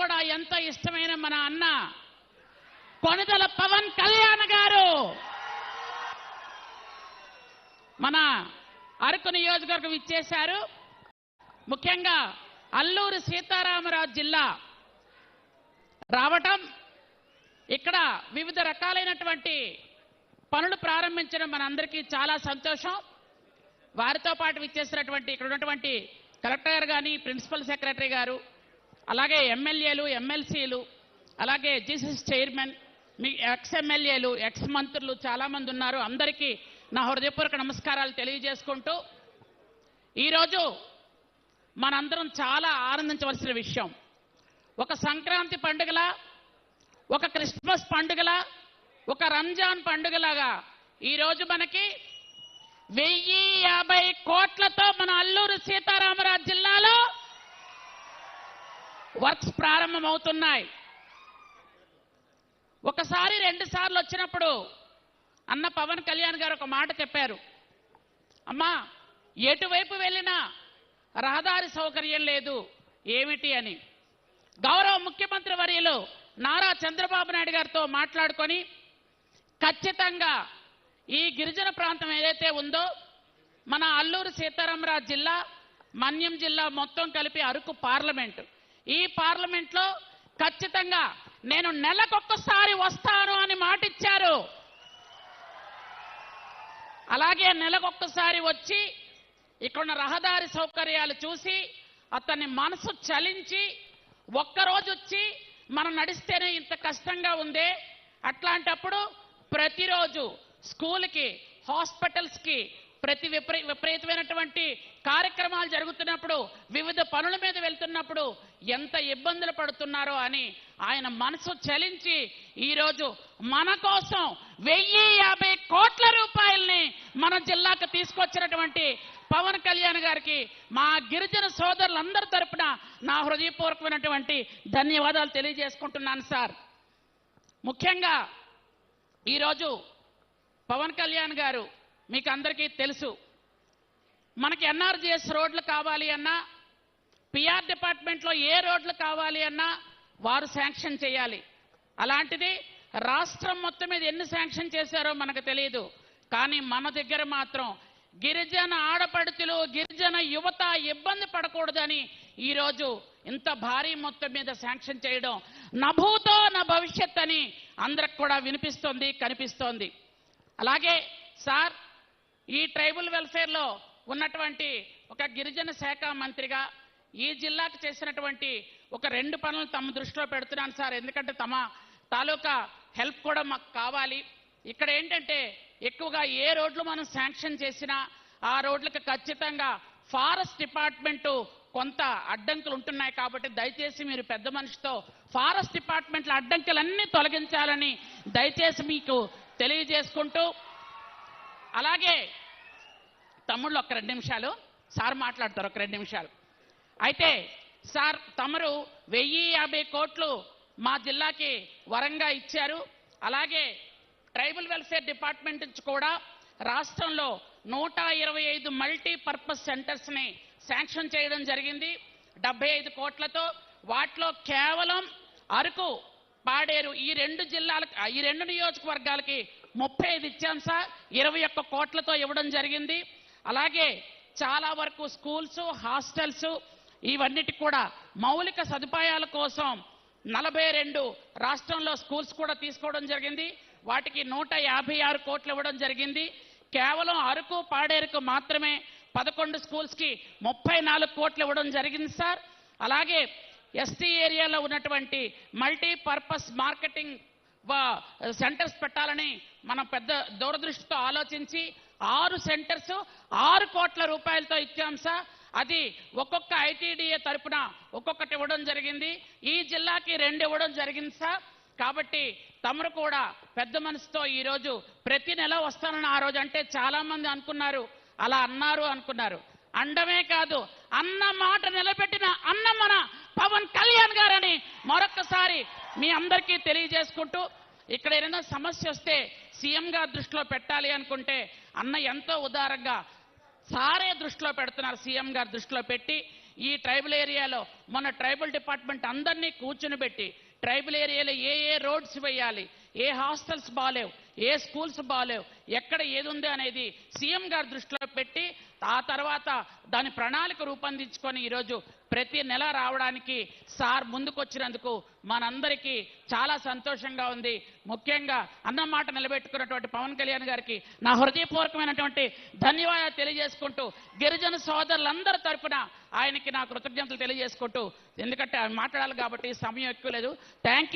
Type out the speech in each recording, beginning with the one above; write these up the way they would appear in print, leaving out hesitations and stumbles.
కూడా ఎంతో ఇష్టమైన మన అన్న కొణిదెల పవన్ కళ్యాణ్ గారు మన అరకు నియోజకవర్గం ఇచ్చేశారు. ముఖ్యంగా అల్లూరి సీతారామరాజు జిల్లా రావటం, ఇక్కడ వివిధ రకాలైనటువంటి పనులు ప్రారంభించడం మనందరికీ చాలా సంతోషం. వారితో పాటు విచ్చేసినటువంటి ఇక్కడ ఉన్నటువంటి కలెక్టర్ గారు కానీ, ప్రిన్సిపల్ సెక్రటరీ గారు, అలాగే ఎమ్మెల్యేలు, ఎమ్మెల్సీలు, అలాగే జీసీసీ చైర్మన్, మీ ఎక్స్ ఎమ్మెల్యేలు, ఎక్స్ మంత్రులు చాలామంది ఉన్నారు. అందరికీ నా హృదయపూర్వక నమస్కారాలు తెలియజేసుకుంటూ, ఈరోజు మనందరం చాలా ఆనందించవలసిన విషయం, ఒక సంక్రాంతి పండుగలా, ఒక క్రిస్మస్ పండుగలా, ఒక రంజాన్ పండుగలాగా ఈరోజు మనకి 1050 కోట్లతో మన అల్లూరు సీతారామరాజు జిల్లాలో వర్క్స్ ప్రారంభమవుతున్నాయి. ఒకసారి 2 సార్లు వచ్చినప్పుడు అన్న పవన్ కళ్యాణ్ గారు ఒక మాట చెప్పారు, అమ్మా ఎటువైపు వెళ్ళినా రహదారి సౌకర్యం లేదు ఏమిటి అని. గౌరవ ముఖ్యమంత్రి వర్యులు నారా చంద్రబాబు నాయుడు గారితో మాట్లాడుకొని ఖచ్చితంగా ఈ గిరిజన ప్రాంతం ఏదైతే ఉందో మన అల్లూరు సీతారామరాజు జిల్లా, మన్యం జిల్లా మొత్తం కలిపి అరకు పార్లమెంటు, ఈ పార్లమెంట్లో ఖచ్చితంగా నేను నెలకొక్కసారి వస్తాను అని మాటిచ్చారు. అలాగే నెలకొక్కసారి వచ్చి ఇక్కడున్న రహదారి సౌకర్యాలు చూసి అతని మనసు చలించి ఒక్కరోజు వచ్చి మనం నడిస్తేనే ఇంత కష్టంగా ఉందే, అట్లాంటప్పుడు ప్రతిరోజు స్కూల్కి, హాస్పిటల్స్కి, విపరీతమైనటువంటి కార్యక్రమాలు జరుగుతున్నప్పుడు, వివిధ పనుల మీద వెళ్తున్నప్పుడు ఎంత ఇబ్బందులు పడుతున్నారో అని ఆయన మనసు చలించి ఈరోజు మన కోసం 1050 కోట్ల రూపాయల్ని మన జిల్లాకు తీసుకొచ్చినటువంటి పవన్ కళ్యాణ్ గారికి మా గిరిజన సోదరులందరి తరపున నా హృదయపూర్వకమైనటువంటి ధన్యవాదాలు తెలియజేసుకుంటున్నాను సార్. ముఖ్యంగా ఈరోజు పవన్ కళ్యాణ్ గారు మీకు అందరికీ తెలుసు, మనకి ఎన్ఆర్జీఎస్ రోడ్లు కావాలి అన్నా, పిఆర్ డిపార్ట్మెంట్లో ఏ రోడ్లు కావాలి అన్నా వారు శాంక్షన్ చేయాలి. అలాంటిది రాష్ట్రం మొత్తం మీద ఎన్ని శాంక్షన్ చేశారో మనకు తెలియదు, కానీ మన దగ్గర మాత్రం గిరిజన ఆడపడుతులు, గిరిజన యువత ఇబ్బంది పడకూడదని ఈరోజు ఇంత భారీ మొత్తం మీద శాంక్షన్ చేయడం నభూతో నా భవిష్యత్ అని అందరికి కూడా వినిపిస్తోంది, కనిపిస్తోంది. అలాగే సార్, ఈ ట్రైబల్ వెల్ఫేర్లో ఉన్నటువంటి ఒక గిరిజన శాఖ మంత్రిగా ఈ జిల్లాకు చేసినటువంటి ఒక 2 పనులు తమ దృష్టిలో పెడుతున్నాను సార్. ఎందుకంటే తమ తాలూకా హెల్ప్ కూడా మాకు కావాలి. ఇక్కడ ఏంటంటే ఎక్కువగా ఏ రోడ్లు మనం శాంక్షన్ చేసినా ఆ రోడ్లకు ఖచ్చితంగా ఫారెస్ట్ డిపార్ట్మెంటు కొంత అడ్డంకులు ఉంటున్నాయి. కాబట్టి దయచేసి మీరు పెద్ద మనిషితో ఫారెస్ట్ డిపార్ట్మెంట్ల అడ్డంకులన్నీ తొలగించాలని దయచేసి మీకు తెలియజేసుకుంటూ, అలాగే తమ్ముళ్ళు ఒక 2 నిమిషాలు సార్ మాట్లాడతారు, ఒక 2 నిమిషాలు. అయితే సార్ తమరు 1050 కోట్లు మా జిల్లాకి వరంగా ఇచ్చారు. అలాగే ట్రైబల్ వెల్ఫేర్ డిపార్ట్మెంట్ నుంచి కూడా రాష్ట్రంలో 125 మల్టీపర్పస్ సెంటర్స్ని శాంక్షన్ చేయడం జరిగింది 75 కోట్లతో. వాటిలో కేవలం అరకు, పాడేరు ఈ 2 జిల్లాలకు, ఈ 2 నియోజకవర్గాలకి 35 ఇచ్చాం సార్, 21 కోట్లతో ఇవ్వడం జరిగింది. అలాగే చాలా వరకు స్కూల్స్, హాస్టల్స్ ఇవన్నిటికి కూడా మౌలిక సదుపాయాల కోసం 42 రాష్ట్రంలో స్కూల్స్ కూడా తీసుకోవడం జరిగింది. వాటికి 156 కోట్లు ఇవ్వడం జరిగింది. కేవలం అరకు, పాడేరుకు మాత్రమే 11 స్కూల్స్కి 34 కోట్లు ఇవ్వడం జరిగింది సార్. అలాగే ఎస్టీ ఏరియాలో ఉన్నటువంటి మల్టీపర్పస్ మార్కెటింగ్ సెంటర్స్ పెట్టాలని మనం పెద్ద దూరదృష్టితో ఆలోచించి 6 సెంటర్స్ 6 కోట్ల రూపాయలతో ఇచ్చాం సార్. అది ఒక్కొక్క ఐటీడీఏ తరపున ఒక్కొక్కటి ఇవ్వడం జరిగింది. ఈ జిల్లాకి 2 ఇవ్వడం జరిగింది సార్. కాబట్టి తమరు కూడా పెద్ద మనసుతో ఈరోజు ప్రతి నెల వస్తానని ఆ రోజు అంటే చాలా మంది అనుకున్నారు, అలా అన్నారు అనుకున్నారు. అండమే కాదు, అన్న మాట నిలబెట్టిన అన్న మన పవన్ కళ్యాణ్ గారని మరొకసారి మీ అందరికీ తెలియజేసుకుంటూ, ఇక్కడ ఏదైనా సమస్య వస్తే సీఎం గారు దృష్టిలో పెట్టాలి అనుకుంటే అన్న ఎంతో ఉదారంగా సారే దృష్టిలో పెడుతున్నారు, సీఎం గారు దృష్టిలో పెట్టి ఈ ట్రైబల్ ఏరియాలో మన ట్రైబల్ డిపార్ట్మెంట్ అందరినీ కూర్చుని పెట్టి ట్రైబల్ ఏరియాలో ఏ ఏ రోడ్స్ వేయాలి, ఏ హాస్టల్స్ బాగాలేవు, ఏ స్కూల్స్ బాగాలేవు, ఎక్కడ ఏది ఉంది అనేది సీఎం గారి దృష్టిలో పెట్టి ఆ తర్వాత దాని ప్రణాళిక రూపొందించుకొని ఈరోజు ప్రతి నెల రావడానికి సార్ ముందుకొచ్చినందుకు మనందరికీ చాలా సంతోషంగా ఉంది. ముఖ్యంగా అన్నమాట నిలబెట్టుకున్నటువంటి పవన్ కళ్యాణ్ గారికి నా హృదయపూర్వకమైనటువంటి ధన్యవాదాలు తెలియజేసుకుంటూ గిరిజన సోదరులందరి తరఫున ఆయనకి నా కృతజ్ఞతలు తెలియజేసుకుంటూ, ఎందుకంటే ఆయన మాట్లాడాలి కాబట్టి సమయం ఎక్కువ లేదు. Thank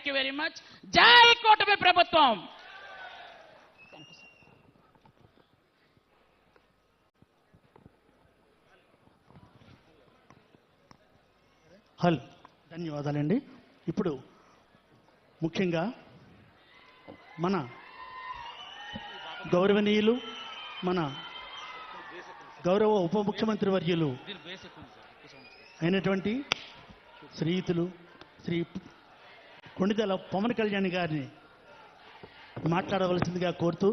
you very much. జై కూటమి ప్రభుత్వం. హలో, ధన్యవాదాలండి. ఇప్పుడు ముఖ్యంగా మన గౌరవనీయులు, మన గౌరవ ఉప ముఖ్యమంత్రి వర్యులు అయినటువంటి శ్రీయుతులు శ్రీ కొణిదెల పవన్ కళ్యాణ్ గారిని మాట్లాడవలసిందిగా కోరుతూ